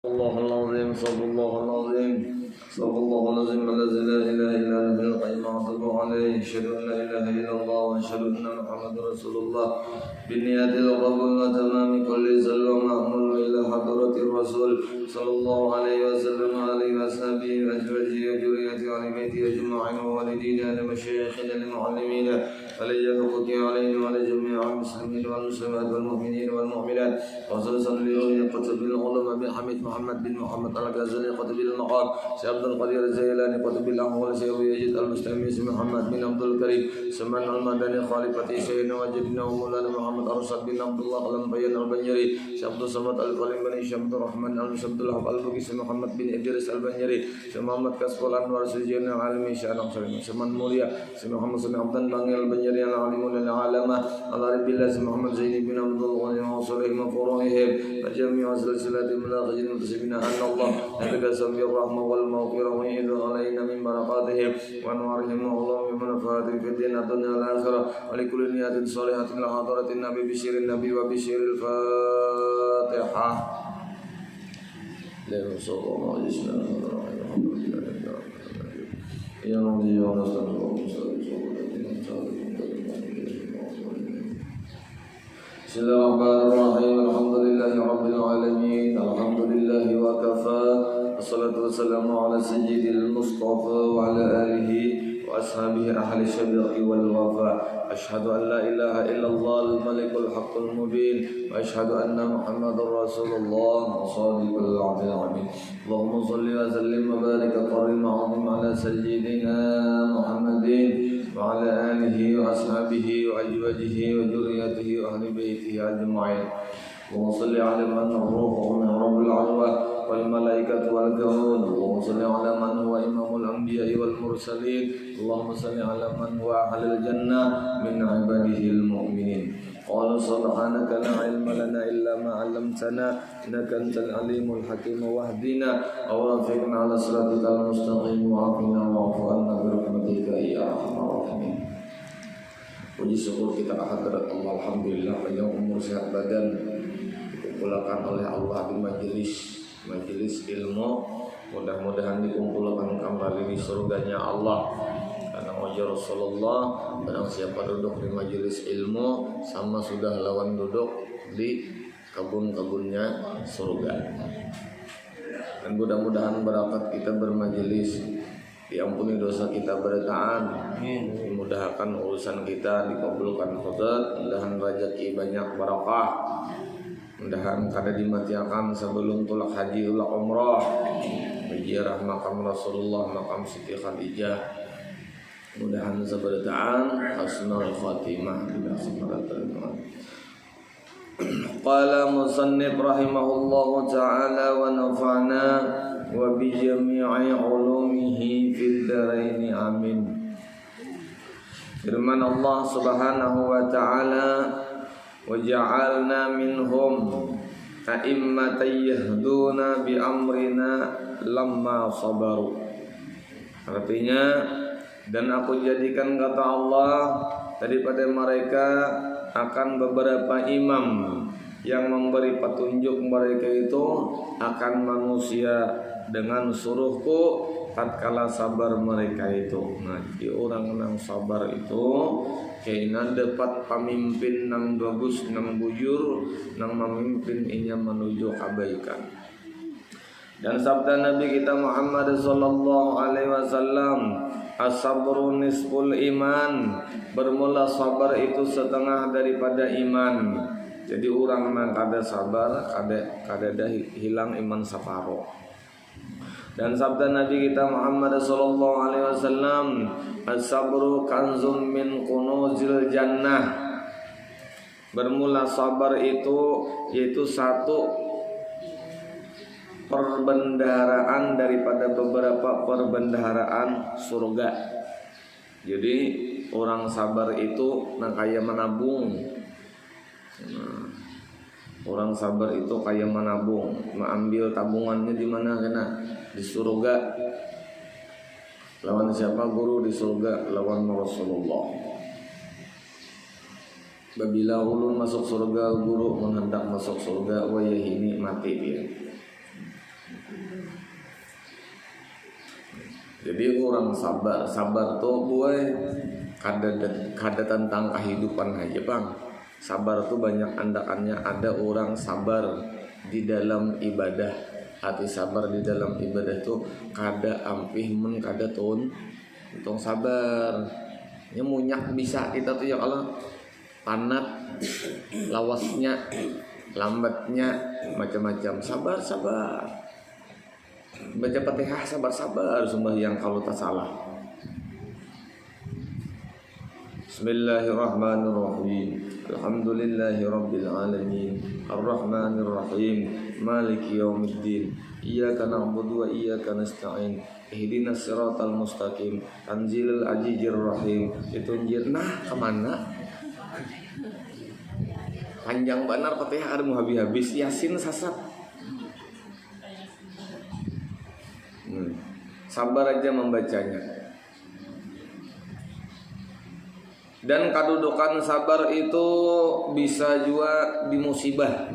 الله العظيم صلى الله العظيم صلى الله العظيم الذي لا اله الا هو الحي القيوم اعتذر عليه اشهد ان لا اله الا الله واشهد ان محمدا رسول الله بالنيات القبول وتمام كل سل ومأمول الى حضرة الرسول صلى الله عليه وسلم وعلى اصحابه وازواجه وذريته وعلى بيته اجمعين ووالدينا لمشايخنا للمعلمين ولجهوته علينا وعلى جميع المسلمين والمسلمات والمؤمنين والمؤمنات وخصوصا لرؤية قطب العلماء بحميد محمد بن محمد الغزالي قطب المقام سيد عبد القادر الجيلاني قطب الأحوال سيد يزيد المستميس محمد بن عبد الكريم سمان المدني خليفة سيدنا وجدنا ومولانا محمد أرشد بن عبد الله الأنبياء البنجري سيد عبد الصمد القليم بن عبد الرحمن المسبد الحق البقي محمد بن إدريس البنجري محمد كسب الأنوار سيدنا العالمي شأن سمان موليا محمد بن عبد الله البنجري العالم العالمة على رب الله محمد زين بن عبد الله وصلهم وفروعهم وجميع سلسلة الملاقين المنتسبين أن الله يتقسم بالرحمة والمغفرة ويعيد علينا من بركاتهم وأنوارهم وعلومهم ونفعاتهم في الدين الدنيا والآخرة ولكل نية صالحة لحضرة النبي بشير النبي وبشير الفاتحة لله صلى الله عليه وسلم يا ربي يا رسول بسم الله الرحمن الرحيم الحمد لله رب العالمين الحمد لله وكفى والصلاة والسلام على سيد المصطفى وعلى آله وأصحابه أهل الشبق والوفاء أشهد أن لا إله إلا الله الملك الحق المبين وأشهد أن محمد رسول الله صادق الوعد الأمين اللهم صل وسلم وبارك وكرم وعظم على سيدنا محمد وعلى آله وأصحابه وأزواجه وذريته وأهل بيته أجمعين وصل على من الروح من رب العلوى والملائكة والكون وصل على من هو إمام الأنبياء والمرسلين اللهم صل على من هو أهل الجنة من عباده المؤمنين قال سبحانك لا علم لنا إلا ما علمتنا إنك أنت العليم الحكيم واهدنا ووفقنا على صراطك المستقيم وعافنا واعف عنا برحمتك يا أرحم الراحمين. Puji syukur kita kehadirat Allah, alhamdulillah panjang umur sehat badan dikumpulkan oleh Allah di majelis ilmu. Mudah-mudahan dikumpulkan kembali di surganya Allah. Karena wajah Rasulullah, barang siapa duduk di majelis ilmu sama sudah lawan duduk di kebun-kebunnya surga. Dan mudah-mudahan berakat kita bermajelis, diampuni dosa kita bertaat, dimudahkan urusan kita, dikabulkan khodat, mudahan rezeki banyak barakah, mudahan kada dimatiakan sebelum tulak haji ulak umrah, ziarah makam Rasulullah, makam Siti Khadijah, mudahan sebertaan husnul khatimah bila semaratul maut. Qala musannif rahimahullahu ta'ala wa nafa'na wa bi jami'i ulumihi fid dharain amin. Firman Allah Subhanahu wa ta'ala, wa ja'alna minhum a'immatan yahduna bi amrina lamma sabaru. Artinya, dan aku jadikan kata Allah daripada mereka akan beberapa imam yang memberi petunjuk mereka itu akan manusia dengan suruhku tatkala sabar mereka itu. Nah, jadi orang yang sabar itu kena dapat pemimpin yang bagus, yang bujur, yang memimpin inya menuju kebaikan. Dan sabda Nabi kita Muhammad sallallahu alaihi wasallam, as-sabru nisful iman, bermula sabar itu setengah daripada iman. Jadi orang yang kada sabar, kada dah hilang iman saparo. Dan sabda Nabi kita Muhammad sallallahu alaihi wasallam, as-sabru kanzun min kunuzil jannah. Bermula sabar itu yaitu satu perbendaharaan daripada beberapa perbendaharaan surga. Jadi orang sabar itu nang kaya menabung. Nah, orang sabar itu kaya menabung, mengambil tabungannya di mana kena? Di surga. Lawan siapa guru di surga? Lawan Rasulullah. Babila ulun masuk surga, guru menghendak masuk surga, wayah ini mati dia. Jadi orang sabar tuh boy kada tentang kehidupan aja bang. Sabar tuh banyak andakannya. Ada orang sabar di dalam ibadah, hati sabar di dalam ibadah tuh kada ampih men kada tun untung sabar. Nya munyak bisa kita tuh ya kalau panat lawasnya lambatnya macam-macam sabar baca Fatihah sabar sembahyang kalau tak salah. Bismillahirrahmanirrahim. Alhamdulillahirabbil alamin. Arrahmanir rahim. Maliki yaumiddin. Iyyaka na'budu wa iyyaka nasta'in. Ihdinas siratal mustaqim. Tanzilul azizir rahim. Ditunjir nah kemana? Panjang benar Fatihah ada mau habis Yasin sasat. Sabar aja membacanya. Dan kedudukan sabar itu bisa juga di musibah.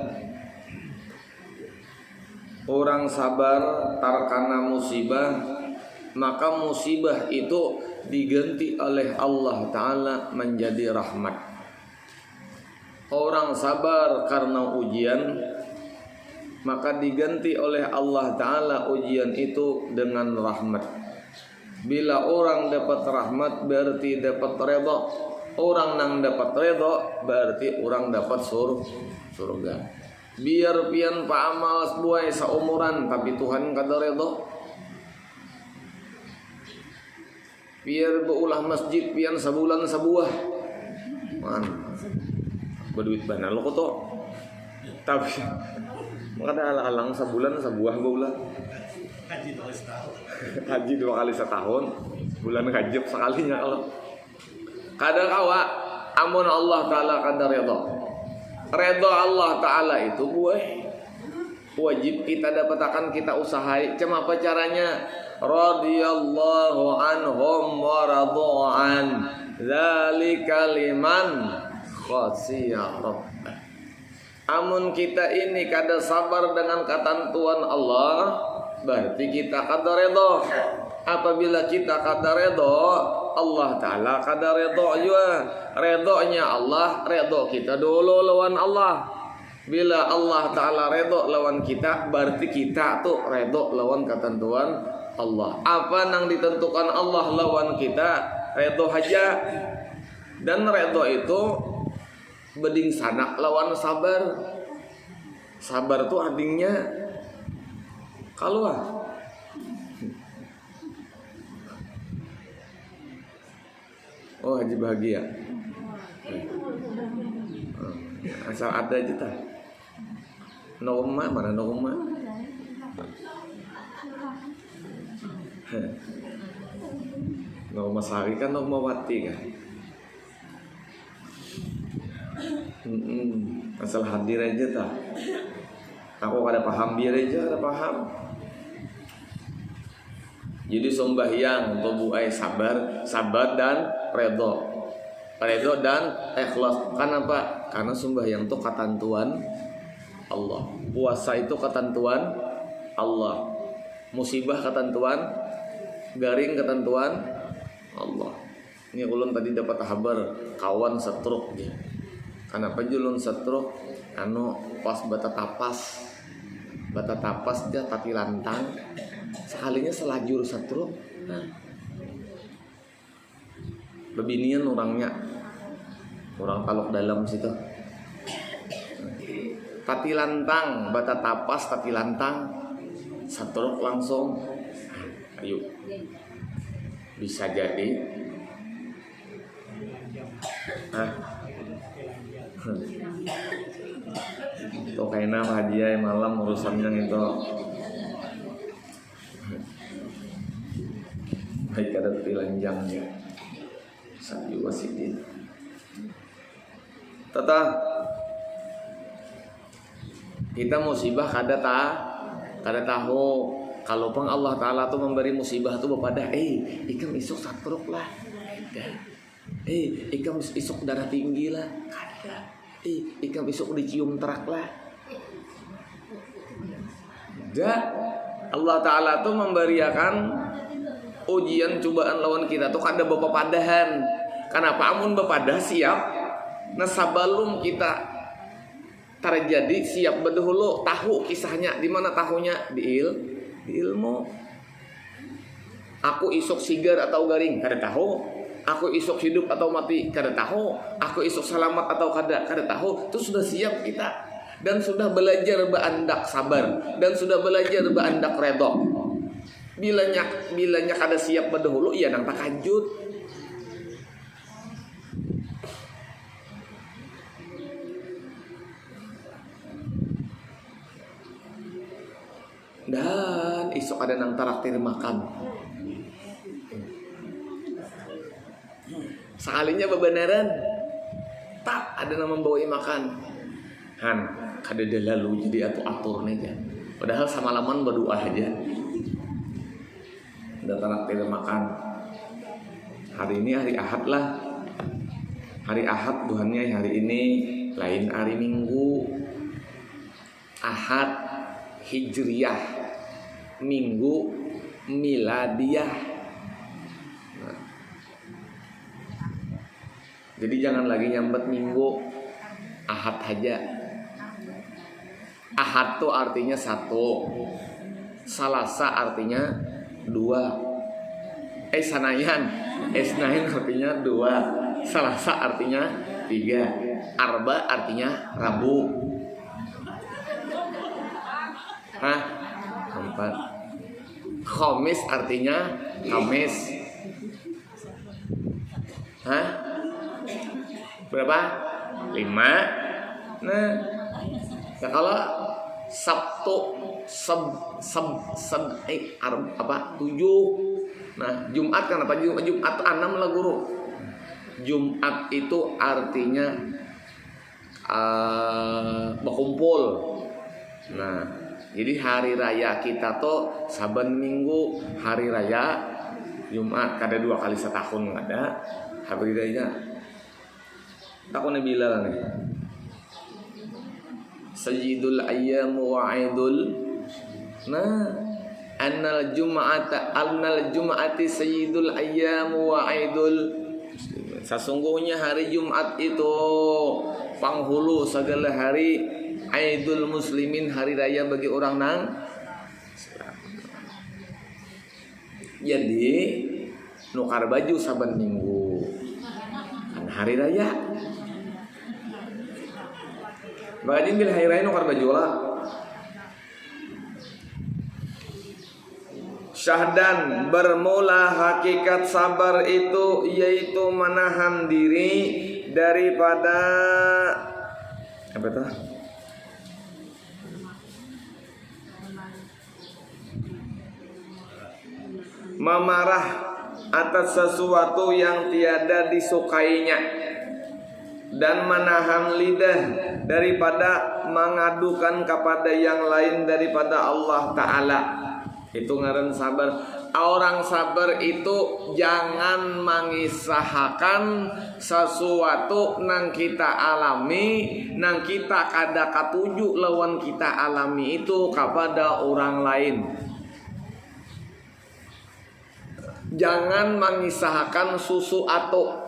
Orang sabar terkena musibah, maka musibah itu diganti oleh Allah Ta'ala menjadi rahmat. Orang sabar karena ujian, maka diganti oleh Allah Ta'ala ujian itu dengan rahmat. Bila orang dapat rahmat berarti dapat redha. Orang nang dapat redha berarti orang dapat surga. Biar pian pa amal sebuah seumuran tapi Tuhan kada redha. Biar beulah masjid pian sebulan sebuah. Man. Berduit benar lo kok. Tapi makanya alang sebulan sebuah bulan. Haji 2 kali setahun, bulan haji sekalinya kalau. Kadang kawa amun Allah Ta'ala kada redha. Redha Allah Ta'ala itu wajib kita dapatkan, kita usahai. Cuma apa caranya? Radhiyallahu anhum wa radu'an. Dzalika liman khashiya rabbah. Amun kita ini kada sabar dengan ketentuan Allah, berarti kita kada redha. Apabila kita kada redha, Allah Ta'ala kada redha juga. Redhonya Allah, redha kita dulu lawan Allah. Bila Allah Ta'ala redha lawan kita, berarti kita tuh redha lawan ketentuan Allah. Apa nang ditentukan Allah lawan kita, redha aja. Dan redha itu beding sanak lawan sabar. Sabar tuh adingnya kalau oh haji bahagia. Asal ada aja tah. Noma mana noma? Noma sari kan noma wati kan. Asal hadir aja tah. Aku kada paham biar aja ada paham. Jadi sembahyang untuk buai sabar dan redha dan ikhlas. Kenapa? Karena sembahyang itu ketentuan Allah. Puasa itu ketentuan Allah. Musibah ketentuan, garing ketentuan Allah. Ini ulun tadi dapat kabar kawan setruk dia. Kenapa julun setruk? Pas bata tapas dia tati lantang. Sekalinya selajur setruk. Bebinian orangnya. Orang taluk dalam situ. Tati lantang, bata tapas tati lantang. Setruk langsung. Ayo. Bisa jadi. Itu kayaknya hadiah malam urusannya itu. Baik ada tilanjangnya. Sabi wasidin. Tata kita musibah kada tahu. Kalau pang Allah Ta'ala tuh memberi musibah tuh kepada ikam isuk satruk lah. Ikam isuk darah tinggi lah. Kada. Ikam isuk dicium terak lah. Allah Ta'ala tuh memberiakan ujian cobaan lawan kita tuh kada bepapadahan. Kenapa amun bepadah siap? Nah sabalum kita terjadi siap berdahulu tahu kisahnya. Di mana tahunya? Di ilmu. Aku isok sigar atau garing kada tahu. Aku isok hidup atau mati kada tahu. Aku isok selamat atau kada tahu. Itu sudah siap kita. Dan sudah belajar beandak sabar. Dan sudah belajar beandak redha. Bilanya kada siap berdahulu, iya nang takajut. Dan isok ada nang taraktir makan. Sekalinya bebenaran, tak ada nang membawai makan. Han, kada lalu jadi atur aja. Padahal samalaman berdoa aja. Udah taraktir makan. Hari ini hari Ahad lah. Hari Ahad Tuhannya hari ini lain hari Minggu. Ahad Hijriyah, Minggu Miladiyah. Nah, jadi jangan lagi nyambet Minggu, Ahad aja. Ahad tuh artinya satu, Salasa artinya dua. Sanayan artinya dua, Salasa artinya tiga, Arba artinya Rabu. Empat. Khamis artinya Kamis. Berapa? 5. Nah, kalau Sabtu 7. Nah, Jumat kan apa? Jumat 6 lah guru. Jumat itu artinya berkumpul. Nah, jadi hari raya kita tuh saben minggu hari raya Jumat, kada 2 kali setahun ada hari raya. Takune Bilal nih. Sayyidul ayyam wa aidul. Nah, annal jum'ati sayyidul ayyam wa aidul. Sesungguhnya hari Jumat itu panghulu segala hari, Aidul Muslimin hari raya bagi orang nang. Jadi nukar baju saban minggu kan hari raya. Bagi bil hari raya nukar baju lah. Syahdan bermula hakikat sabar itu yaitu menahan diri daripada apa itu? Memarah atas sesuatu yang tiada disukainya dan menahan lidah daripada mengadukan kepada yang lain daripada Allah Ta'ala. Itu ngaran sabar. Orang sabar itu jangan mengisahkan sesuatu nang kita alami, nang kita kada katuju lawan kita alami itu kepada orang lain. Jangan mengisahkan sesuatu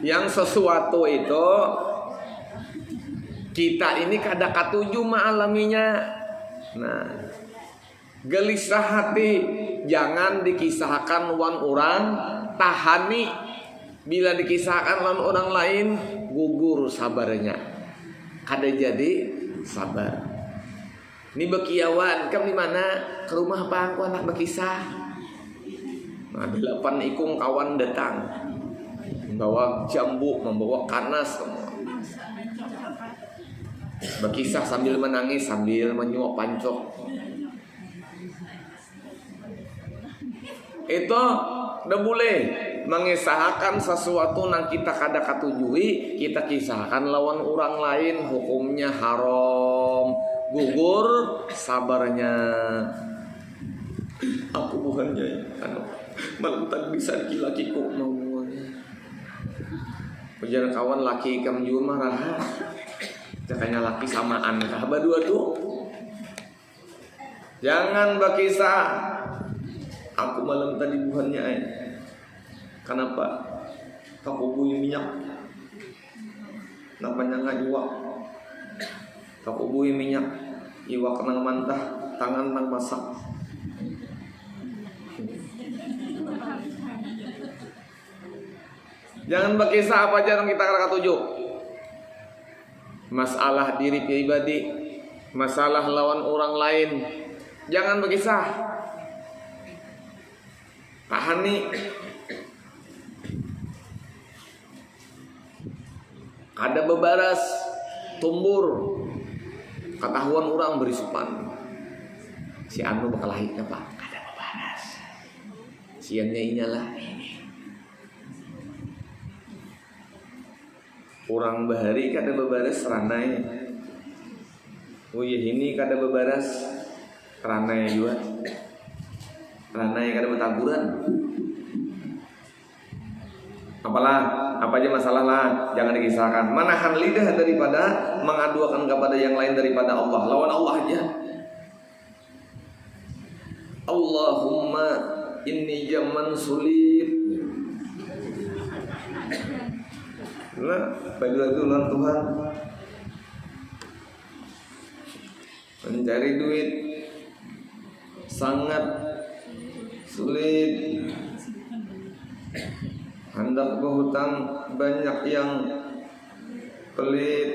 yang sesuatu itu kita ini kada katuju ma'alaminya. Nah, gelisah hati jangan dikisahkan wan orang, tahani bila dikisahkan wan orang lain gugur sabarnya. Kada jadi sabar. Ini bekiawan, kamu di mana? Ke rumah bang, aku anak berkisah. Nah, 8 ikung kawan datang, membawa jambu, membawa kanas semua. Berkisah sambil menangis, sambil menyuap pancok. Itu udah boleh mengisahkan sesuatu yang kita kada katujui, kita kisahkan lawan orang lain, hukumnya haram. Gugur sabarnya. Aku bukannya malam tak bisa laki-lakiku mau ujar kawan laki kamu juga marah. Jakanya laki samaan kah dua tuh. Jangan berkisah aku malam tadi buhannya kenapa aku bui minyak namanya iwak aku bui minyak iwak nang mantah tangan nang masak. Jangan berkisah apa aja yang kita kata tujuh. Masalah diri pribadi, masalah lawan orang lain, jangan berkisah. Kahani kada bebaras tumbur ketahuan orang berisupan si anu bakal lahir apa kada bebaras siannya inyalah orang bahari kada bebaras ranai. Oh iya ini kada bebaras ranai juga. Ranai kada betaburan. Apalah, apa aja masalah lah, jangan dikisahkan. Menahan lidah daripada mengadukan kepada yang lain daripada Allah. Lawan Allah aja. Allahumma inni zaman sulit. Nah, bagi-bagi ulang Tuhan mencari duit sangat sulit. Hendak berhutang banyak yang pelit.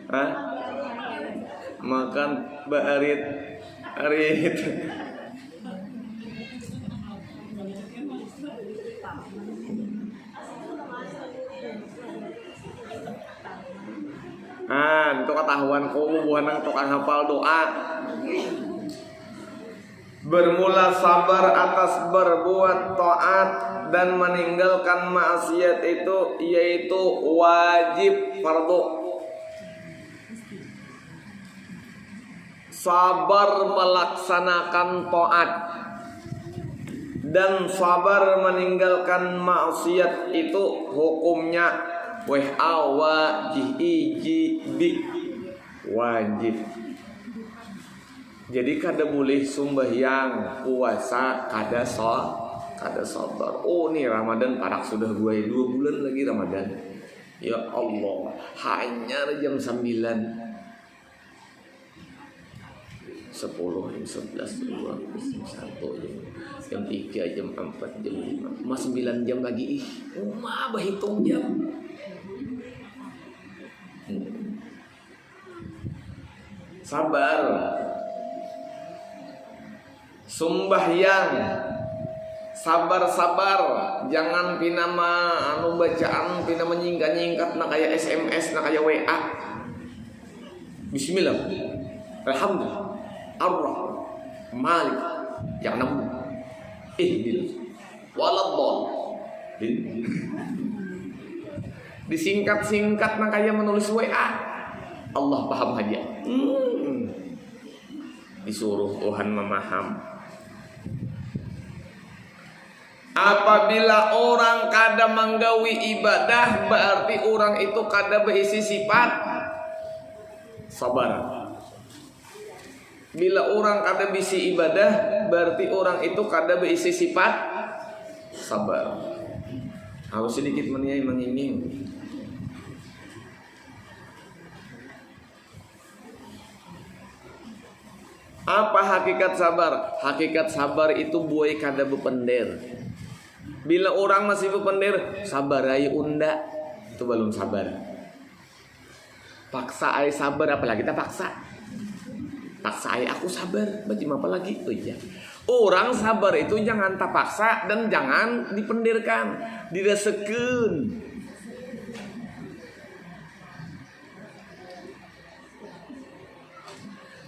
Hah? Makan baarit arit. Itu ketahuan kamu bukan tukang hafal doa. Bermula sabar atas berbuat taat dan meninggalkan maksiat itu yaitu wajib fardu. Sabar melaksanakan taat dan sabar meninggalkan maksiat itu hukumnya wajib. Jadi kada boleh sembahyang puasa kada sabar. Oh nih Ramadan parak sudah 2 bulan lagi Ramadan. Ya Allah, hanya jam 9 10, jam 11, jam 1, jam 3, jam 4, jam 5 Mas 9 jam lagi berhitung jam. Sabar. Sembahyang sabar, jangan pinama anu bacaan pina menyingkat-nyingkat nak kayak SMS nak kayak WA. Bismillah. Alhamdulillah. Ar-Rahman Malik yang namu waladhdallin. Disingkat-singkat nak kayak menulis WA. Allah paham aja. Disuruh Tuhan memaham. Apabila orang kada menggawi ibadah, berarti orang itu kada berisi sifat sabar. Bila orang kada bisi ibadah, berarti orang itu kada berisi sifat sabar. Harus sedikit menyimpang. Apa hakikat sabar? Hakikat sabar itu buai kada bepender. Bila orang masih bepender, sabar ay unda, itu belum sabar. Paksa ay sabar, apalagi kita paksa. Paksa ay aku sabar, berarti apa lagi? Oh iya. Orang sabar itu jangan tak paksa dan jangan dipendirkan, dirasakan.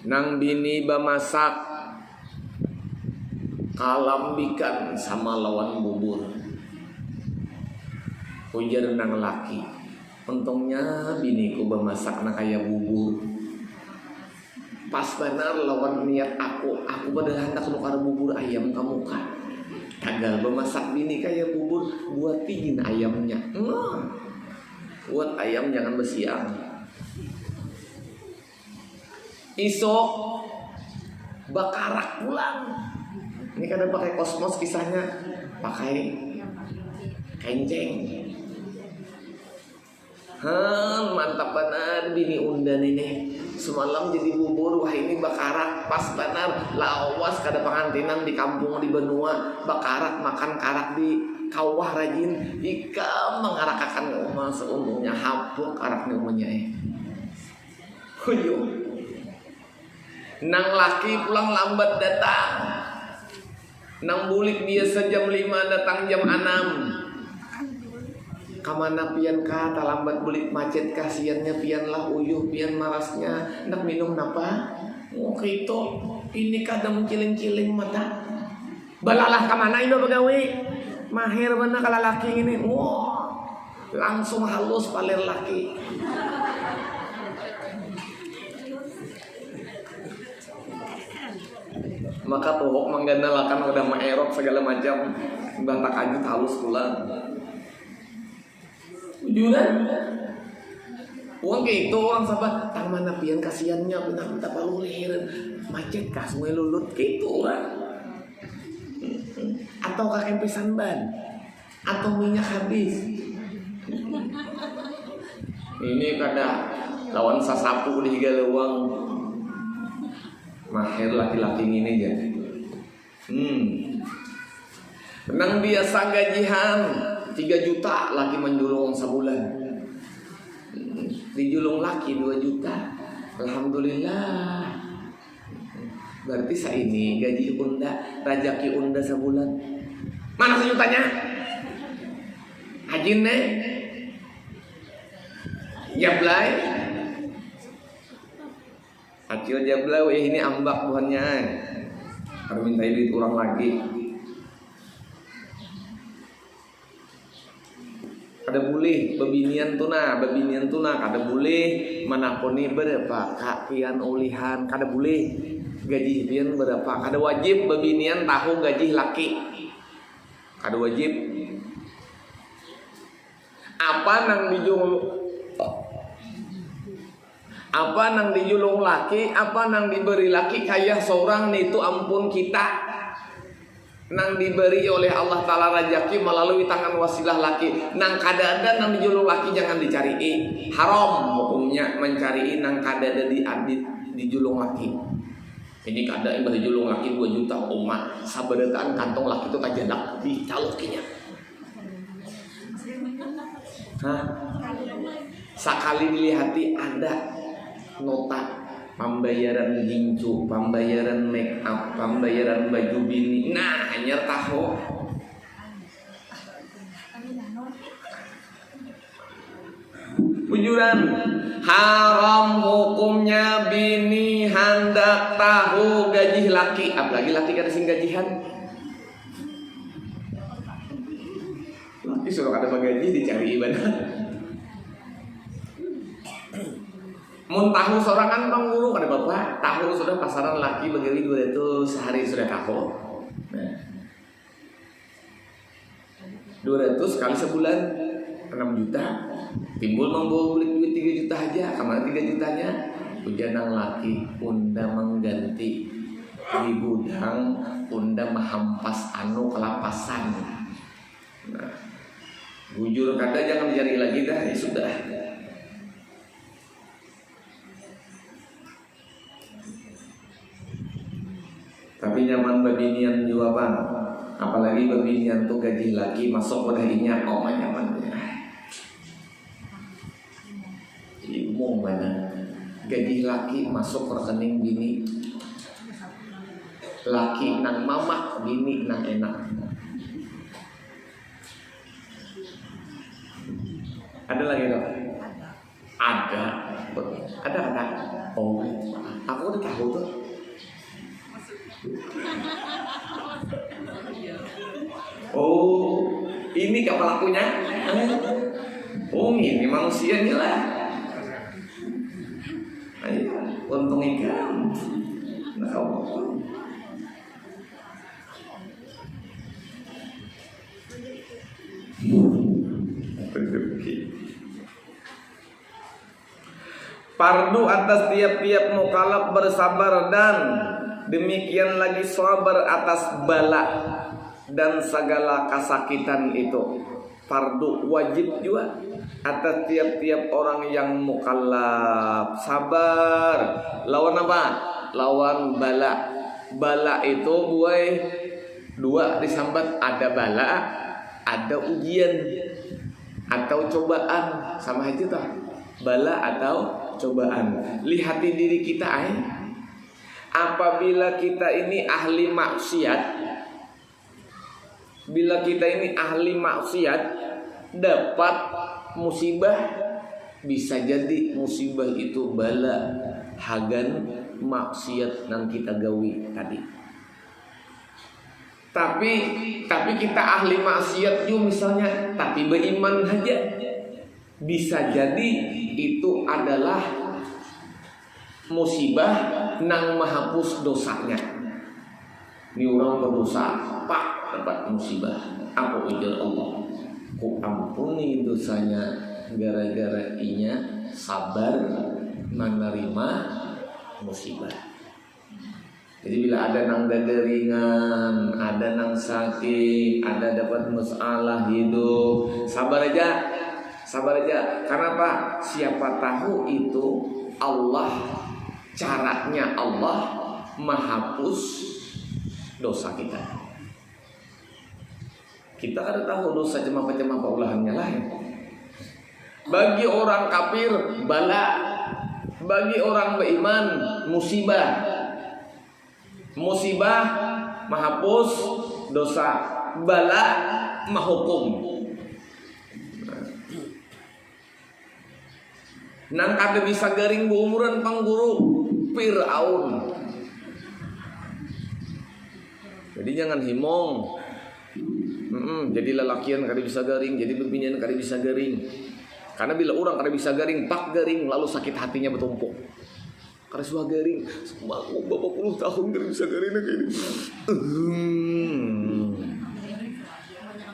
Nang bini bamasak kalambikan sama lawan bubur. Ujar nang laki, untungnya biniku bamasak na kaya bubur. Pas benar lawan niat aku pada hendak nukar bubur ayam kamu kan. Tagal bamasak bini kaya bubur buat pingin ayamnya. Buat ayam jangan besiang. Isok bakarak pulang. Ini kadang pakai kosmos kisahnya, pakai kenceng. Mantap benar bini undan ini. Semalam jadi bubur, wah ini bakarak pas benar. Lawas kada pengantinan di kampung di benua, bakarak makan karak di kawah rajin. Ika mengarakakan rumah seuntungnya hapuk karaknya umumnya. Huyuh. Nang laki pulang lambat datang. Nang bulik biasa jam 5 datang jam 6. Kamana pian ka talambat bulik macet kasiannya pian lah uyuh pian malasnya nak minum napa itu ini kadang ciling-ciling mata balalah kamana indo begawe mahir bener kalau laki ini langsung halus paler laki. Maka tohok menggandalakan udah maerok segala macam bantak ajut halus pulang. Tujuan uang kayak itu orang sahabat tang mana pian kasiannya minta palu leheran macet kah semua lulut kayak itu orang atau kakek pisan ban atau minyak habis ini kada lawan sasapu di galawang mahir laki-laki ini ya. Nang biasa gajihan 3 juta laki menjulung sebulan. Dijulung laki 2 juta. Alhamdulillah. Berarti ini gaji unda, rajaki unda sebulan. Mana sejutanya? Hajin nih. Jablay. Acil jablay ini ambak buhannya. Harus minta duit orang lagi. Kada boleh bebinian tuna kada boleh manaponi berapa kak pian ulihan kada boleh gaji pian berapa kada wajib bebinian tahu gaji laki kada wajib apa nang dijulung laki apa nang diberi laki kayak seorang itu ampun kita nang diberi oleh Allah Ta'ala rajaki melalui tangan wasilah laki nang kada ada nang dijulung laki jangan dicari haram hukumnya mencari nang kada ada di julung laki ini kada yang dijulung laki 2 juta umat sabadetaan kantong laki itu kajadak di calokinya sakali dilihati ada nota pembayaran gincu, pembayaran make up, pembayaran baju bini. Nah, hanya tahu. Bujuran haram hukumnya bini hendak tahu gaji laki, apalagi laki kada sing gajihan. Laki suruh kada bagaji dicari ibadah. Mun tahu sorangan bang guru kada bapak tahu sudah pasaran laki bagawi 200 sehari sudah tahu. Nah, 200 kali sebulan 6 juta timbul membawa beli duit 3 juta aja kemana 3 jutanya ujanang laki unda mengganti di gudang unda mahampas anu kelapasan. Nah, bujur kada jangan dicari lagi dah ya sudah. Tapi nyaman babinian juga bang, apalagi babinian tuh gaji laki masuk wadahnya nyaman. Umum mana gaji laki masuk rekening bini, laki nang mama, bini nang enak. Ada lagi dong? Ada. Oh, aku udah tahu tuh. Oh, ini pelakunya. Oh, ini manusianya lah. Ayo, untung ikan. Nah, Fardu atas tiap-tiap mukallaf bersabar, dan demikian lagi sabar atas bala dan segala kesakitan itu. Fardu wajib juga atas tiap-tiap orang yang mukallaf. Sabar lawan apa? Lawan bala. Bala itu buai dua disambat, ada bala, ada ujian atau cobaan, sama aja tuh. Bala atau cobaan. Lihati diri kita apabila kita ini ahli maksiat, bila kita ini ahli maksiat dapat musibah, bisa jadi musibah itu bala hagan maksiat yang kita gawi tadi. Tapi kita ahli maksiat juga misalnya, tapi beriman saja, bisa jadi itu adalah musibah nang menghapus dosanya. Ini orang berdosa, pak dapat musibah. Apa ujar Allah? Ku ampuni dosanya gara-gara inya sabar menerima musibah. Jadi bila ada nang dada ringan, ada nang sakit, ada dapat masalah hidup, sabar aja. Karena apa? Siapa tahu itu Allah, caranya Allah menghapus dosa kita. Kita kada tahu dosa macam apa ulahnya lain. Bagi orang kafir bala, bagi orang beriman musibah. Musibah menghapus dosa, bala menghukum. Nang kada bisa garing umuran pangguru Fir'aun. Jadi jangan himong. Jadi lelakian kada bisa garing, jadi bebinian kada bisa garing. Karena bila orang kada bisa garing, pak garing, lalu sakit hatinya bertumpuk. Kada suah garing, aku bapak puluh tahun kada bisa garing kayak ini.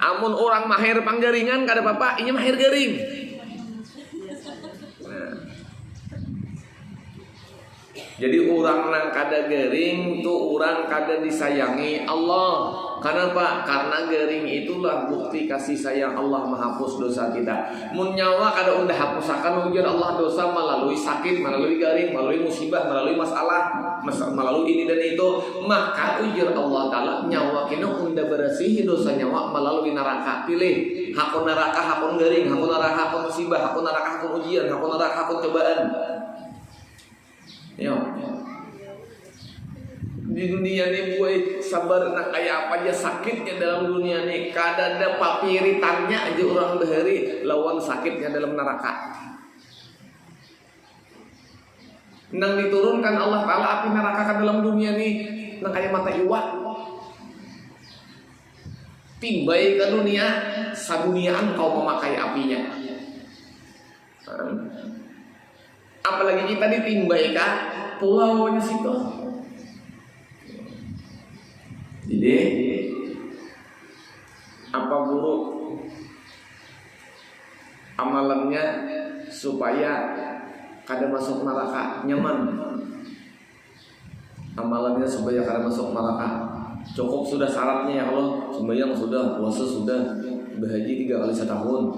Amun orang mahir panggaringan kada apa-apa, ini mahir garing. Jadi orang nang kada garing tuh orang kada disayangi Allah. Kenapa? Karena garing itulah bukti kasih sayang Allah menghapus dosa kita. Mun nyawa kada undah hapusakan ujar Allah dosa melalui sakit, melalui garing, melalui musibah, melalui masalah, melalui ini dan itu. Maka ujar Allah Ta'ala nyawa kena undah berasihi dosa nyawa melalui neraka. Pilih hakun neraka, hakun garing, hakun neraka, hakun musibah, hakun neraka, hakun ujian, hakun neraka, hakun cobaan. Yo. Di dunia ini gue sabar nak kayak apa aja sakitnya dalam dunia ini, kada ada papiritannya aja orang behari lawan sakitnya dalam neraka. Nang diturunkan Allah Ta'ala api neraka ke dalam dunia ini nang kayak mata iwak. Timbai ke dunia, saduniaan kau memakai apinya. Apalagi kita ditimbai ke pulaunya situ. Jadi apa buruk amalannya supaya kada masuk neraka nyaman. Amalannya supaya kada masuk neraka. Cukup sudah syaratnya ya Allah. Sembahyang sudah, puasa sudah, berhaji 3 kali setahun.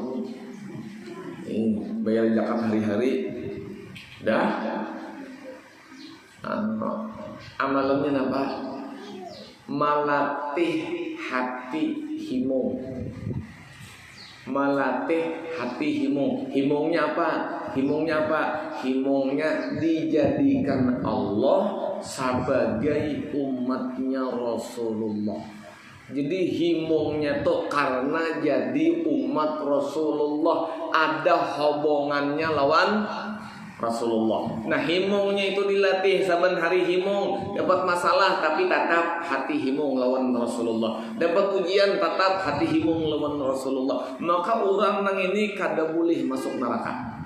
Bayar zakat hari-hari. Dah. Amalannya apa? Melatih hati himung. Melatih hati himung. Himungnya apa? Himungnya dijadikan Allah sebagai umatnya Rasulullah. Jadi himungnya tuh karena jadi umat Rasulullah, ada hubungannya lawan Rasulullah. Nah himungnya itu dilatih, saban hari himung dapat masalah tapi tetap hati himung lawan Rasulullah. Dapat ujian tetap hati himung lawan Rasulullah. Maka orang nang ini kada boleh masuk neraka.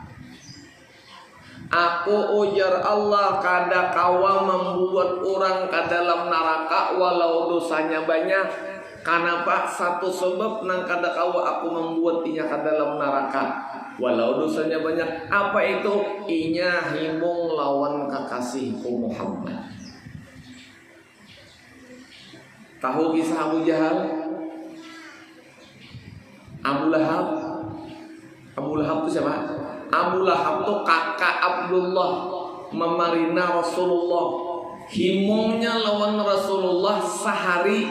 Aku ujar Allah kada kawa membuat orang ke dalam neraka walau dosanya banyak. Kenapa? Satu sebab nang kada kawa aku membuat inya ke dalam neraka. Walau dosanya banyak. Apa itu? Inya himung lawan kekasihku Muhammad. Tahu kisah Abu Jahal? Abu Lahab. Abu Lahab itu siapa? Abu Lahab itu kakak Abdullah, memarina Rasulullah. Himungnya lawan Rasulullah sehari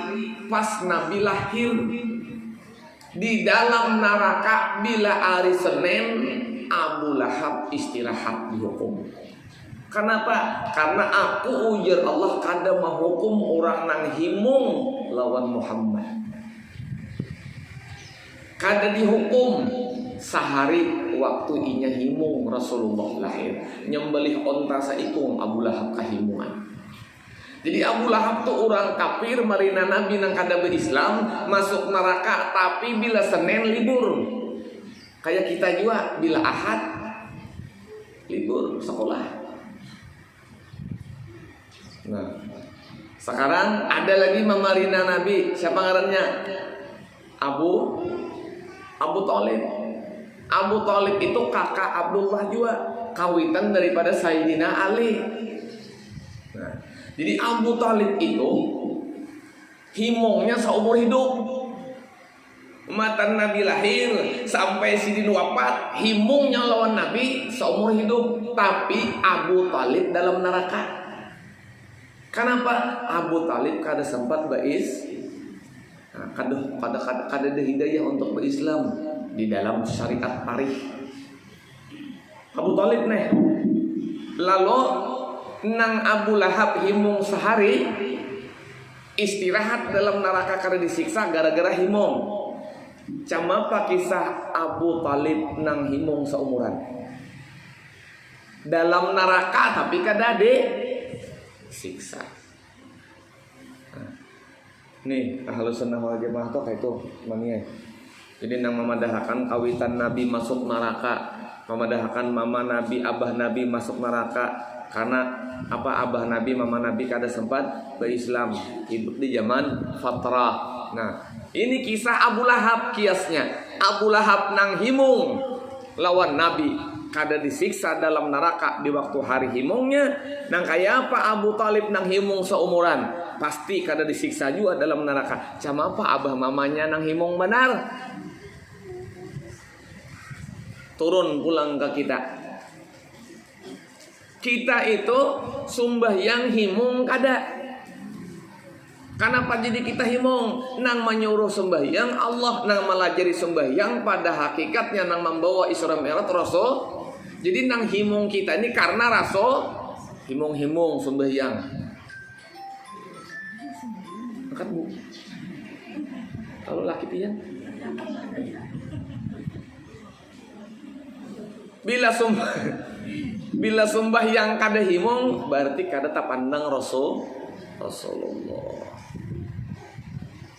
pas Nabi lahir. Di dalam neraka bila hari Senin, Abu Lahab istirahat dihukum. Kenapa? Karena aku ujar Allah kada menghukum orang nang himung lawan Muhammad. Kada dihukum sehari waktu inya himung Rasulullah lahir. Nyembelih onta saikung Abu Lahab kahimungan. Jadi Abu Lahab tuh orang kafir marina Nabi nang kada berislam masuk neraka, tapi bila Senin libur. Kayak kita juga bila Ahad libur sekolah. Nah, sekarang ada lagi memarina Nabi, siapa ngarannya? Abu Thalib. Abu Thalib itu kakak Abdullah juga, kawitan daripada Sayyidina Ali. Nah, jadi Abu Thalib itu himungnya seumur hidup. Matan Nabi lahir sampai sidin wafat, himungnya lawan Nabi seumur hidup. Tapi Abu Thalib dalam neraka. Kenapa? Abu Thalib kada sempat beris, kada ada hidayah untuk berislam di dalam syariat tarikh. Abu Thalib nih. Lalu nang Abu Lahab himung sehari, istirahat dalam neraka karena disiksa gara-gara himung. Camapa kisah Abu Thalib nang himung seumuran dalam neraka tapi kada ada siksa. Nih Ahlus Sunnah wal Jamaah tuh kayak itu mania. Jadi nang memadahkan kawitan Nabi masuk neraka, memadahkan mama Nabi, abah Nabi masuk neraka. Karena apa? Abah Nabi, mama Nabi kada sempat berislam, hidup di zaman fatrah. Nah, ini kisah Abu Lahab kiasnya. Abu Lahab nang himung lawan Nabi kada disiksa dalam neraka di waktu hari himungnya. Nang kaya apa Abu Thalib nang himung seumuran, pasti kada disiksa juga dalam neraka. Cuma apa abah mamanya nang himung benar. Turun pulang ke kita. Kita itu sumbahyang himung kada. Kenapa jadi kita himung? Nang menyuruh sembahyang Allah, nang melajari sembahyang pada hakikatnya nang membawa Isra Mi'raj Rasul. Jadi nang himung kita ini karena Rasul himung-himung sembahyang. Angkat bu. Kalau laki pian. Bila sembahyang kada himung berarti kada tapandang Rasulullah.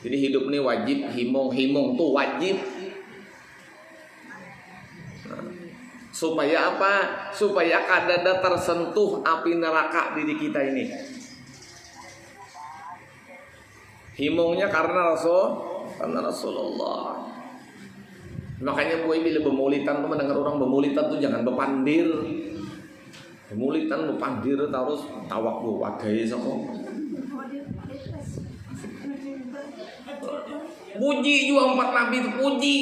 Jadi hidup ini wajib himung tuh wajib. Nah, supaya apa? Supaya kada tersentuh api neraka diri kita ini. Himungnya karena Rasulullah. Makanya boy bila bemulitan tuh mendengar orang bemulitan tuh jangan bepandir. Bemulitan bepandir terus tawak bu wagai sok. Puji juga empat Nabi itu puji.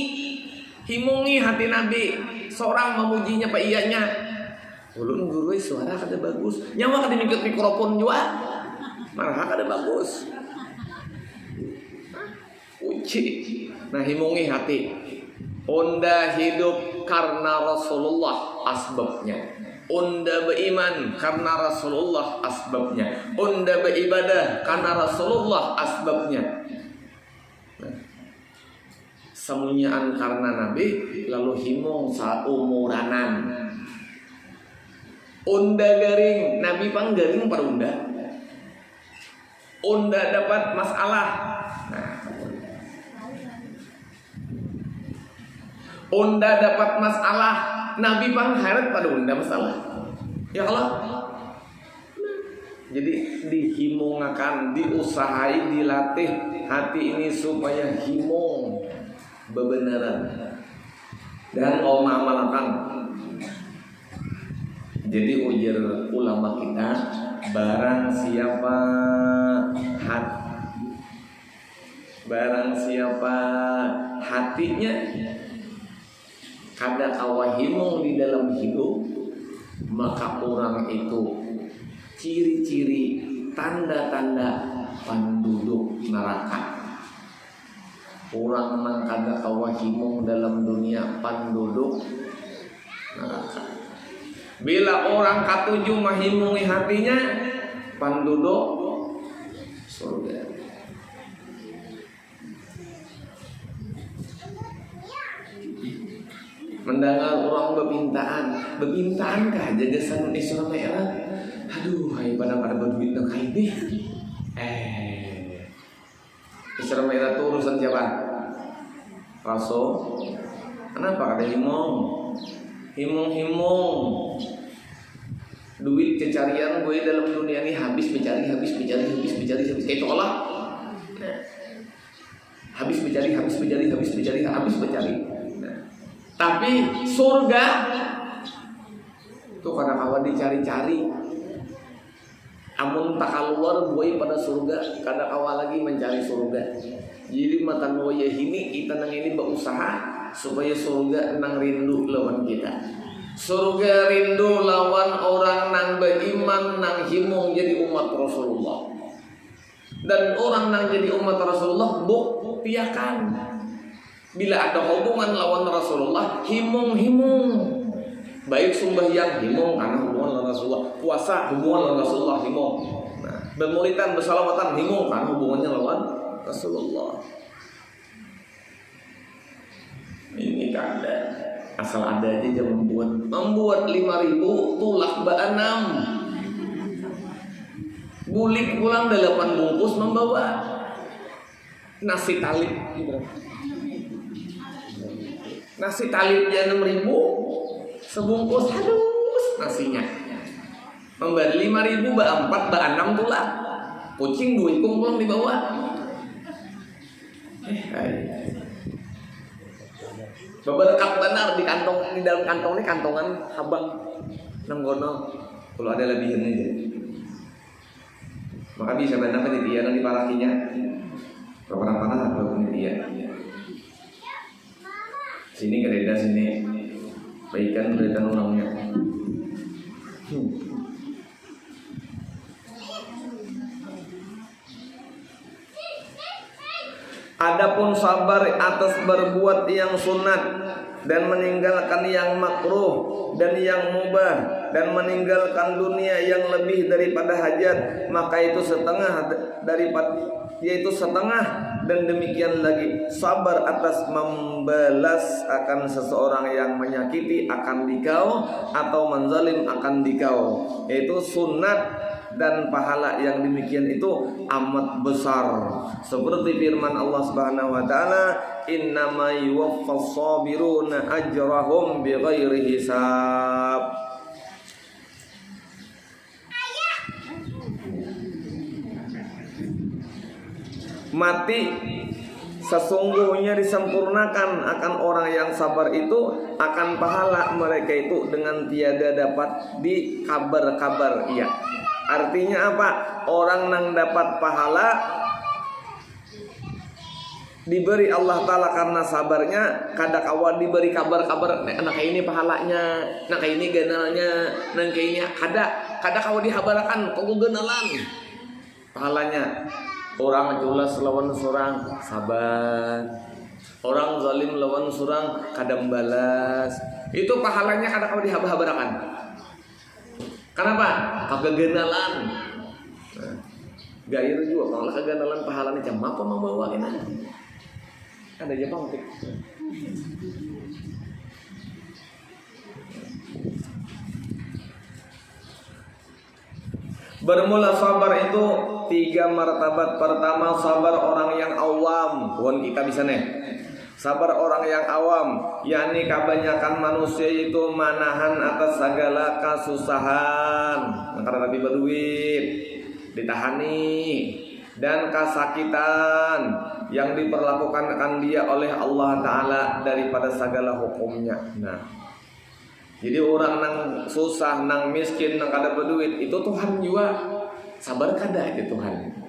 Himungi hati Nabi. Seorang memujinya pak iyanya. Ulun guru suara kada bagus. Nyawa kada mikir mikrofon juga. Marah kada bagus. Puji. Nah himungi hati. Onda hidup karena Rasulullah asbabnya. Onda beriman karena Rasulullah asbabnya. Onda beribadah karena Rasulullah asbabnya. Semunyaan karena Nabi, lalu himung saat umuranan. Onda garing, Nabi pang garing pada unda. Unda dapat masalah. Nah, unda dapat masalah, Nabi pang heret pada unda masalah. Ya Allah. Jadi dihimungakan, diusahai, dilatih hati ini supaya himung bebenaran dan amalkan. Jadi ujar ulama kita, barang siapa hatinya kada kawahimung di dalam hidup, maka orang itu ciri-ciri tanda-tanda penduduk neraka. Orang nang kada kawahimung dalam dunia penduduk neraka. Bila orang katuju mahimungi hatinya, penduduk surga. Mendengar orang bebintaan kah jagasan Isra Mi'raj. Aduh, hai pada berduit nang hai deh. Isra Mi'raj itu urusan siapa? Rasul. Kenapa kada himung? Himung duit kecarian gue dalam dunia ini habis mencari kayak olah habis mencari nah. Tapi surga tuh kadang kawan dicari-cari, amun tak keluar gue pada surga, kadang awal lagi mencari surga. Jadi mata gue ini kita nang ini berusaha supaya surga nang rindu lawan kita. Surga rindu lawan orang nang beriman, nang himung jadi umat Rasulullah. Dan orang nang jadi umat Rasulullah buktiakan. Bila ada hubungan lawan Rasulullah, himung. Baik sembahyang himung karena hubungan lawan Rasulullah, puasa hubungan lawan Rasulullah himung. Nah, bermulitan bersalawatan himung karena hubungannya lawan Rasulullah. Ini kada asal ada aja jangan membuat 5.000 tulak ba-6 bulik pulang 8 bungkus membawa nasi talib ya 6.000 sebungkus halus nasinya membawa 5.000 ba-4 ba-6 tulak kucing 2 ikung pulang dibawa. Beberkat benar di dalam kantong ini kantongan habang nenggono kalau ada lebihannya aja. Maka bisa benar penitia dan diparakinya. Berapa panas atau penitia. Sini kereda sini baikan orangnya. Adapun sabar atas berbuat yang sunat dan meninggalkan yang makruh dan yang mubah dan meninggalkan dunia yang lebih daripada hajat, maka itu setengah daripada yaitu setengah. Dan demikian lagi sabar atas membalas akan seseorang yang menyakiti akan dikau atau menzalim akan dikau, yaitu sunat. Dan pahala yang demikian itu amat besar. Seperti firman Allah Subhanahu wa taala, "Innama yuwaffas sabiruna ajrahum bighairi hisab." Mati sesungguhnya disempurnakan akan orang yang sabar itu akan pahala mereka itu dengan tiada dapat dikabar-kabar. Iya. Artinya apa? Orang nang dapat pahala diberi Allah Ta'ala karena sabarnya. Kadang awal diberi kabar-kabar, nah kayak ini pahalanya, nah kayak ini ganalnya, nah kayak ini kadang awal dihabarkan kok genalan pahalanya. Orang jelas lawan surang sabar, orang zalim lawan surang kadang balas. Itu pahalanya kadang awal dihabar-habarkan. Kenapa? Keganalan. Nah, gair juga kalau keganalan pahalanya jam apa membawa ini? Ada aja pangtik. Bermula sabar itu 3 martabat. Pertama sabar orang yang awam. Tuhan kita bisa nih. Sabar orang yang awam, yakni kebanyakan manusia itu manahan atas segala kesusahan. Karena Nabi berduit, ditahani, dan kesakitan yang diperlakukan akan dia oleh Allah Ta'ala daripada segala hukumnya. Nah, jadi orang nang susah, nang miskin, nang kada berduit, itu Tuhan juga sabar kada itu Tuhan.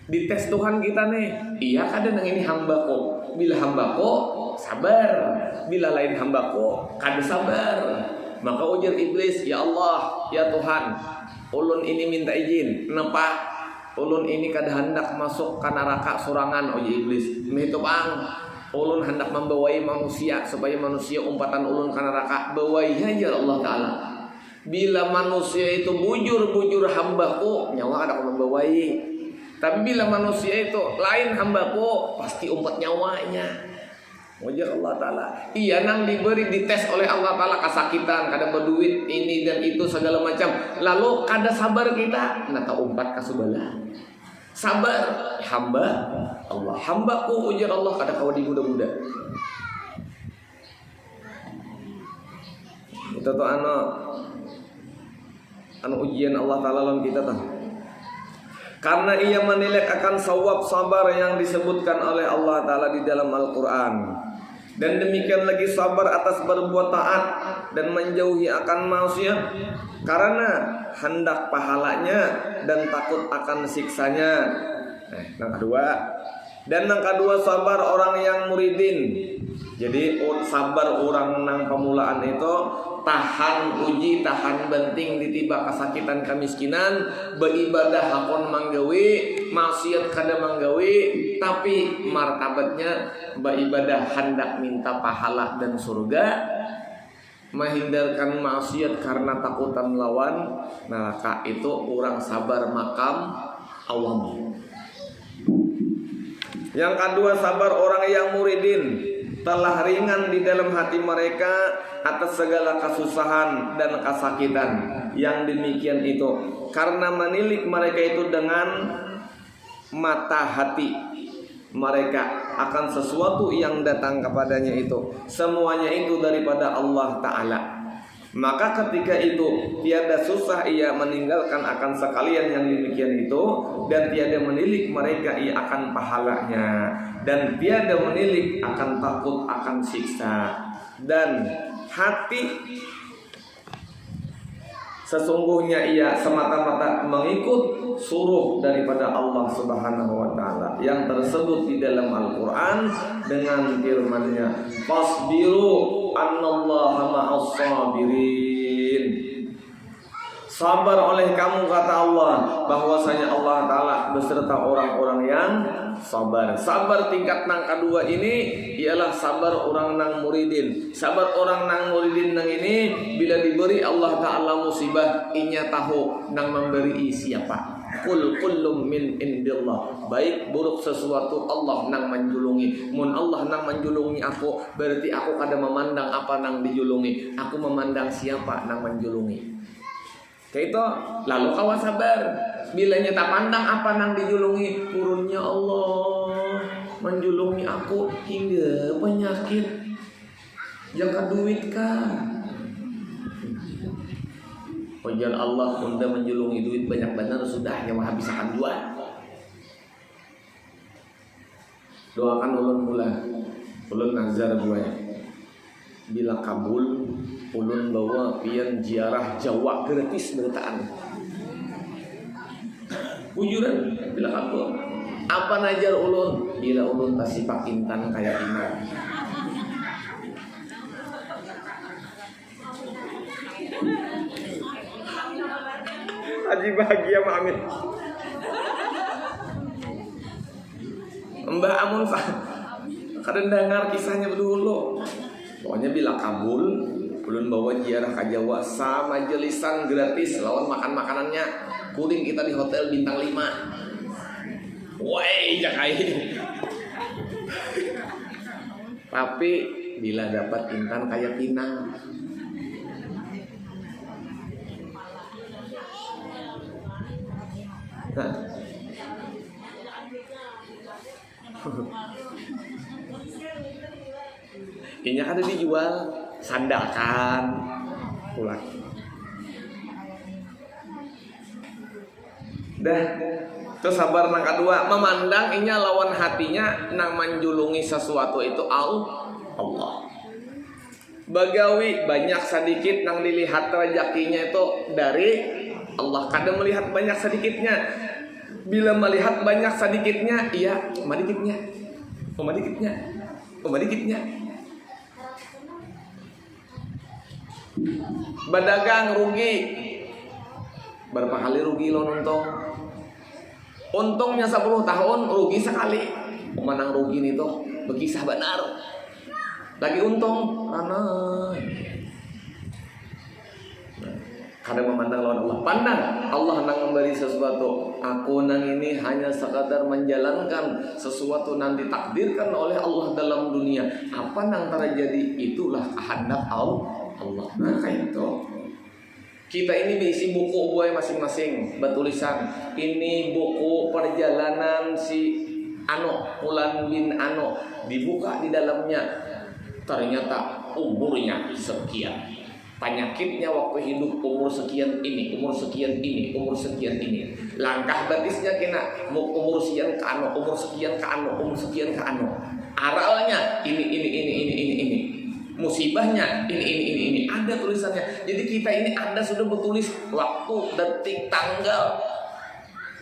Dites Tuhan kita nih, iya kada nang ini hambaku, bila hambaku sabar, bila lain hambaku kada sabar. Maka ujar iblis, ya Allah, ya Tuhan, ulun ini minta izin, kenapa? Ulun ini kada hendak masuk ke neraka sorangan, ujar iblis. Mehito bang, ulun hendak membawai manusia supaya manusia umpatan ulun ke neraka. Bawai aja Allah Ta'ala. Bila manusia itu bujur hambaku, nyawa kada aku membawai. Tapi bila manusia itu lain hambaku, pasti umpat nyawanya. Ujar Allah Ta'ala, iya nang diberi dites oleh Allah Ta'ala kesakitan, kada berduit, ini dan itu segala macam. Lalu kada sabar kita, nata umpat kasubala. Sabar, hamba Allah, hambaku ujar Allah, kada kau dimuda-muda. Itu tuh anu ujian Allah Ta'ala dalam kita tuh. Karena ia menilai akan sawab sabar yang disebutkan oleh Allah Ta'ala di dalam Al-Quran. Dan demikian lagi sabar atas berbuat taat dan menjauhi akan maksiat, karena hendak pahalanya dan takut akan siksanya. Yang kedua, dan yang kedua sabar orang yang muridin. Jadi sabar orang nang pemulaan itu tahan uji, tahan benting ditiba kesakitan kemiskinan, beribadah hakon manggawi, maksiat kada manggawi, tapi martabatnya beribadah hendak minta pahala dan surga, menghindarkan maksiat karena takutan melawan neraka. Itu orang sabar makam awam. Yang kedua sabar orang yang muridin, telah ringan di dalam hati mereka atas segala kesusahan dan kesakitan yang demikian itu, karena menilik mereka itu dengan mata hati mereka akan sesuatu yang datang kepadanya itu, semuanya itu daripada Allah Ta'ala. Maka ketika itu tiada susah ia meninggalkan akan sekalian yang demikian itu, dan tiada menilik mereka ia akan pahalanya, dan tiada menilik akan takut akan siksa. Dan hati sesungguhnya ia semata-mata mengikut suruh daripada Allah Subhanahu wa Ta'ala yang tersebut di dalam Al-Quran dengan firman-Nya, fasbiru annallaha ma'as sabirin. Sabar oleh kamu, kata Allah, bahwasanya Allah Ta'ala beserta orang-orang yang sabar. Sabar tingkat nang kedua ini ialah sabar orang nang muridin. Sabar orang nang muridin nang ini bila diberi Allah Ta'ala musibah, inya tahu nang memberi siapa. Kul kullum min indillah. Baik buruk sesuatu Allah nang menjulungi. Mun Allah nang menjulungi aku, berarti aku kada memandang apa nang dijulungi. Aku memandang siapa nang menjulungi. Kayak itu, lalu kawan sabar. Bila nyata pandang apa nang dijulungi, turunnya Allah menjulungi aku hingga penyakit jangka duit kah? Ujar Allah, unda menjulungi duit banyak benar sudah nyawa habis akan dua. Doakan ulun mula, ulun nazar gue. Bila kabul, ulun bawa pian ziarah Jawa gratis bertaan. Bujuran bila kabul. Apa najar ulun? Bila ulun pasti pakintan kayak iman. Haji bahagia Mak Amin. Mbak Amun kadang dengar kisahnya dulu. Pokoknya bila kabul, ulun bawa ziarah ke Jawa sama jelisan gratis lawan makan makanannya. Kuring kita di hotel bintang 5. Woi, jakai. Tapi bila dapat intan kayak Pinang. Nah. Ini ada dijual sandakan pulang. Dah. Terus sabar nang kedua, memandang inya lawan hatinya nang menjulungi sesuatu itu Allah. Bagawi banyak sedikit nang dilihat rezekinya itu dari Allah. Kadang melihat banyak sedikitnya. Bila melihat banyak sedikitnya, iya, sedikitnya. Berdagang rugi. Berapa kali rugi lo untung? Untungnya 10 tahun rugi sekali. Pemenang rugi nih tuh berkisah benar. Lagi untung karena kadang memandang lawan Allah. Pandang Allah nang memberi sesuatu. Aku nang ini hanya sekadar menjalankan sesuatu nang ditakdirkan oleh Allah dalam dunia. Apa nang terjadi itulah kehendak Allah. Nah kayak itu. Kita ini berisi buku buaya masing-masing bertulisan ini buku perjalanan si Fulan bin Ano, dibuka di dalamnya ternyata umurnya sekian, penyakitnya waktu hidup umur sekian ini, langkah batisnya kena umur sekian ke Ano, umur sekian ke Ano, aralnya ini. Musibahnya ini ada tulisannya. Jadi kita ini ada sudah bertulis waktu, detik, tanggal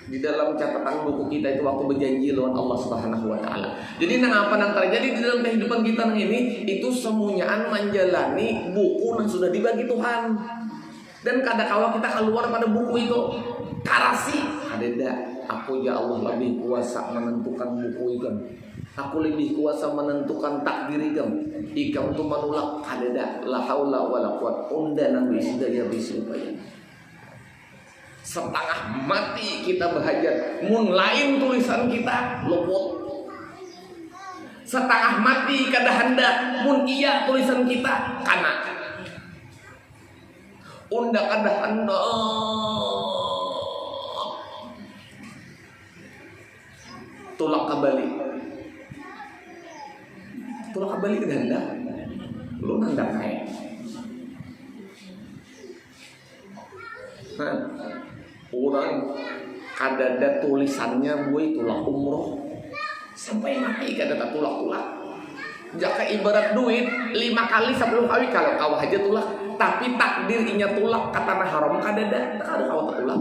di dalam catatan buku kita itu waktu berjanji lawan Allah Subhanahu wa taala. Jadi apa yang terjadi di dalam kehidupan kita ini itu semuanya menjalani buku yang sudah dibagi Tuhan. Dan kadang-kala kita keluar pada buku itu karasi, ada aku ya Allah lebih kuasa menentukan buku itu. Aku lebih kuasa menentukan takdir ikam tu manulak kadada la haula wala quwwata undanang bisidaya bisupaya. Setengah mati kita berhajat, mun lain tulisan kita luput. Setengah mati kada hendak, mun iya tulisan kita kana. Unda kada hendak. Tulak kembali ke danda, lu nanda kayak, orang kadada tulisannya gue tulak umroh, sampai mati kadada tulak. Jaka ibarat duit 5 kali 10 kali kalau kawah aja tulak, tapi takdir inya tulak kata tanah haram kadada, tak ada kawah tulak.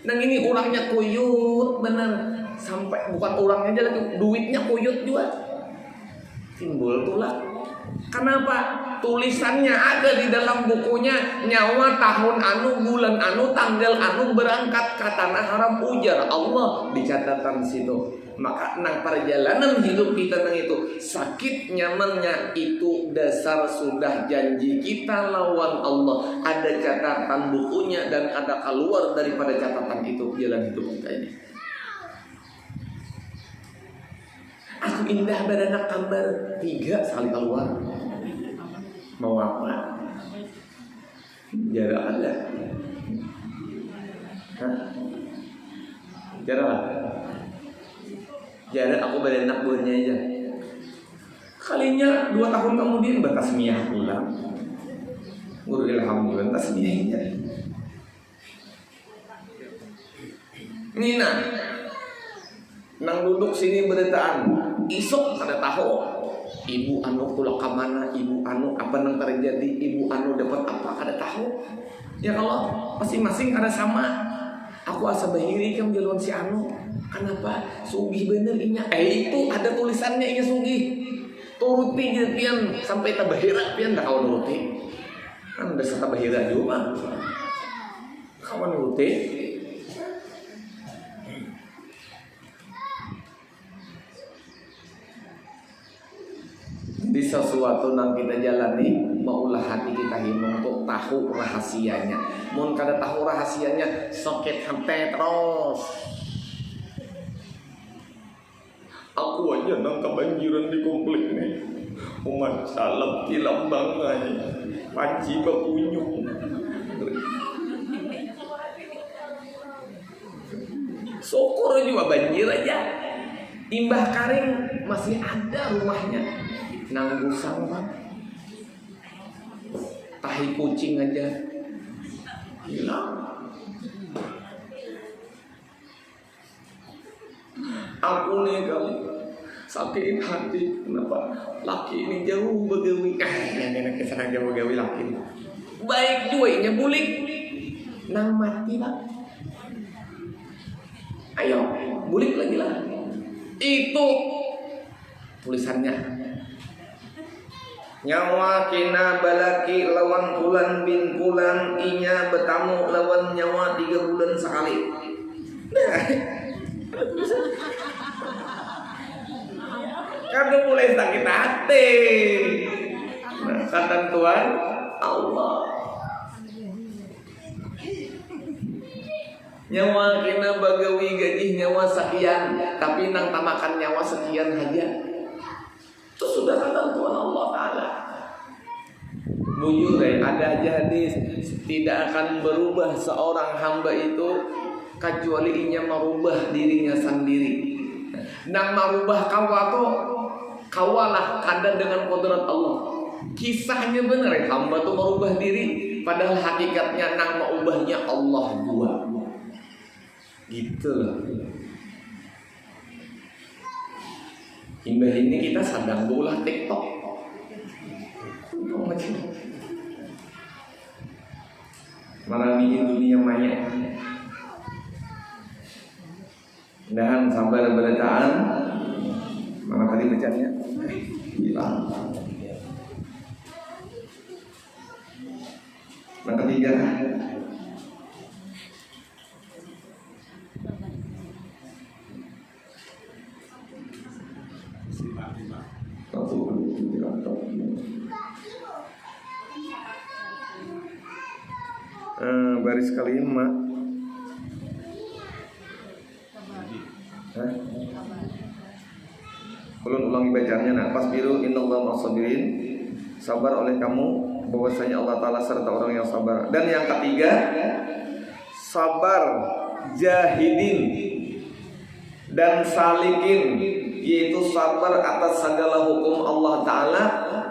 Nang ini orangnya kuyut bener, sampai bukan orangnya aja lagi, duitnya kuyut juga. Timbul tulak. Kenapa? Tulisannya ada di dalam bukunya, nyawa tahun anu, bulan anu, tanggal anu berangkat ke tanah haram, ujar Allah di catatan situ. Maka nang perjalanan hidup kita nang itu sakit nyamannya itu dasar sudah janji kita lawan Allah. Ada catatan bukunya dan ada keluar daripada catatan itu jalan hidup kita ini. Aku indah beranak kambar 3 sekali keluar. Mau apa? Jarak ada. Jarak aku beranak buahnya aja. Kalinya 2 tahun kemudian bertasmiyah pulang. Guru alhamdulillah tasmiyahnya. Nina nang duduk sini beritaan isuk kada tahu ibu anu tulak kamana, ibu anu apa nang terjadi, ibu anu dapat apa kada tahu. Ya kalau masing-masing kada sama. Aku asa bahiri kam jalan si anu. Kenapa? Sugih bener inya. Itu ada tulisannya inya sugih. Turuti pian sampai tabahira pian dah kawan nuruti. Kan udah tabahira juga. Kawan nuruti. Di sesuatu yang kita jalani, maulah hati kita himung untuk tahu rahasianya. Mun kada tahu rahasianya, sakit hati terus. Aku aja nang kebanjiran di komplek nih. Umat salam di lambangan, panci bakunyuk. Syukur juga banjir aja. Imbah Karing masih ada rumahnya. Nang busang bang, tahi kucing aja hilang. Aku nih kali sakit hati, kenapa laki ini jauh begawi? Nenek kesana jauh begawi laki. Baik juainya bulik, nang mati lah. Ayo, bulik lagi lah. Itu tulisannya. Nyawa kina balaki lawan bulan bin bulan inya bertamu lawan nyawa 3 bulan sekali. Nah, kamu mulai sakit hati. Nah, kata Tuhan Allah. Nyawa kina bagawi gaji nyawa sekian, tapi nang tamakan nyawa sekian aja. Itu sudah kata Tuhan Allah Ta'ala. Bujur ada hadis, tidak akan berubah seorang hamba itu kecuali inya merubah dirinya sendiri. Nang merubah kawalah kadang dengan kodrat Allah. Kisahnya benar, hamba tuh merubah diri, padahal hakikatnya nang merubahnya Allah dua. Gitu loh. Hingga ini kita sedang berulah TikTok. Mana bikin dunia maya. Dan sabar bacaan. Mana tadi bacanya? Hilang. Yang ketiga. Baris kelima. Ulun ulangi bacaannya. Nah, pasbiru innallaha ma'as-sabirin. Sabar oleh kamu, bahwasanya Allah Ta'ala serta orang yang sabar. Dan yang ketiga, sabar jahidin dan salikin, yaitu sabar atas segala hukum Allah Ta'ala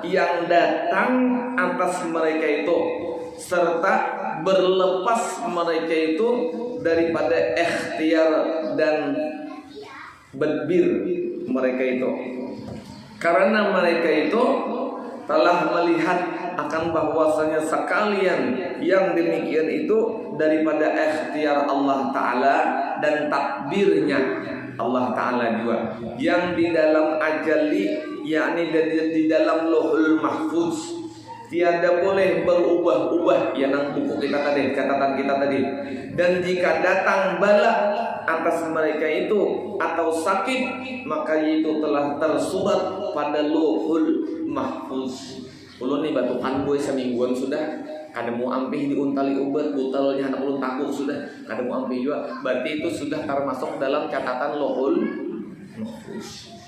yang datang atas mereka itu, serta berlepas mereka itu daripada ikhtiar dan bedbir mereka itu, karena mereka itu telah melihat akan bahwasanya sekalian yang demikian itu daripada ikhtiar Allah Ta'ala dan takdirnya Allah Ta'ala juga yang di dalam ajali, yakni di dalam Lauhul Mahfuz. Tiada boleh berubah-ubah, ya nang buku kita tadi, catatan kita tadi. Dan jika datang bala atas mereka itu atau sakit, maka itu telah tersurat pada Lauhul Mahfuz. Ulun nih batukan gue semingguan sudah, kademu ampih diuntali ubat, butalnya anak ulun takut sudah, kademu ampih juga. Berarti itu sudah termasuk dalam catatan Lauhul Mahfuz.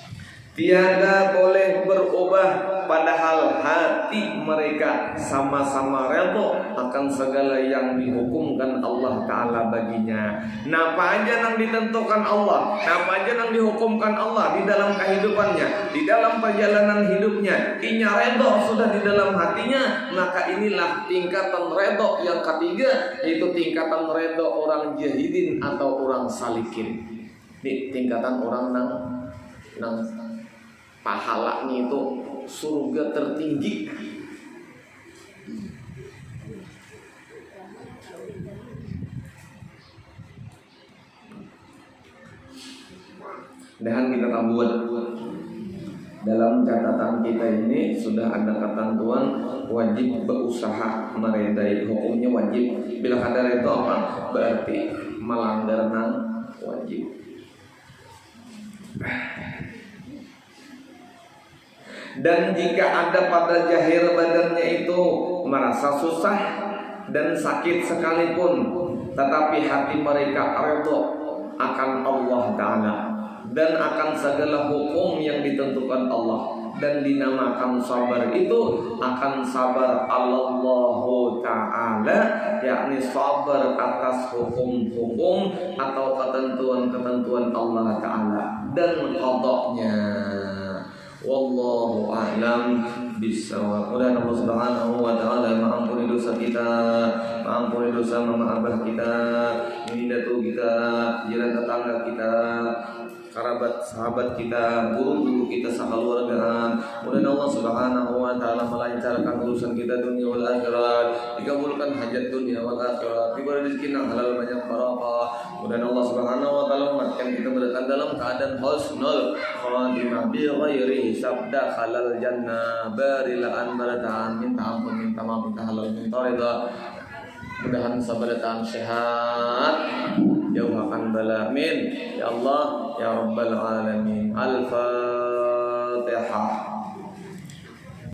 Tiada boleh berubah, padahal hati mereka sama-sama redha akan segala yang dihukumkan Allah Ta'ala baginya. Napa aja yang ditentukan Allah, napa aja yang dihukumkan Allah di dalam kehidupannya, di dalam perjalanan hidupnya, inya redha sudah di dalam hatinya, maka inilah tingkatan redha yang ketiga, yaitu tingkatan redha orang jahidin atau orang salikin. Ini tingkatan orang nang pahalanya itu surga tertinggi. Dan kita buat dalam catatan kita ini sudah ada ketentuan wajib berusaha meredai, hukumnya wajib. Bila ada itu apa? Berarti melanggar nang wajib. Dan jika ada pada zahir badannya itu merasa susah dan sakit sekalipun, tetapi hati mereka redha akan Allah Ta'ala dan akan segala hukum yang ditentukan Allah, dan dinamakan sabar itu akan sabar Allah Ta'ala, yakni sabar atas hukum-hukum atau ketentuan-ketentuan Allah Ta'ala dan qadanya. Wallahu a'lam bishawab. Mudah-mudahan Allah Subhanahu wa ta'ala mengampuni dosa kita, mengampuni dosa mama abah kita, ini datuk kita, jiran tetangga kita, kerabat sahabat kita, guru-guru kita sakeluargaan. Mudah Allah Subhanahu wa taala melancarkan urusan kita dunia wal akhirat, dikabulkan hajat dunia wal akhirat, diberi rezeki yang halal banyak barokah. Mudah Allah Subhanahu wa taala menempatkan kita berada dalam keadaan husnul khatimah bi ghairi hisab dakhalal jannah barilaan barataan, minta ampun, minta maaf, minta halal, minta ridha. Mudahan sabarataan sehat, jauhkan bala, amin ya Allah ya rabbal alamin. Al-Fatihah.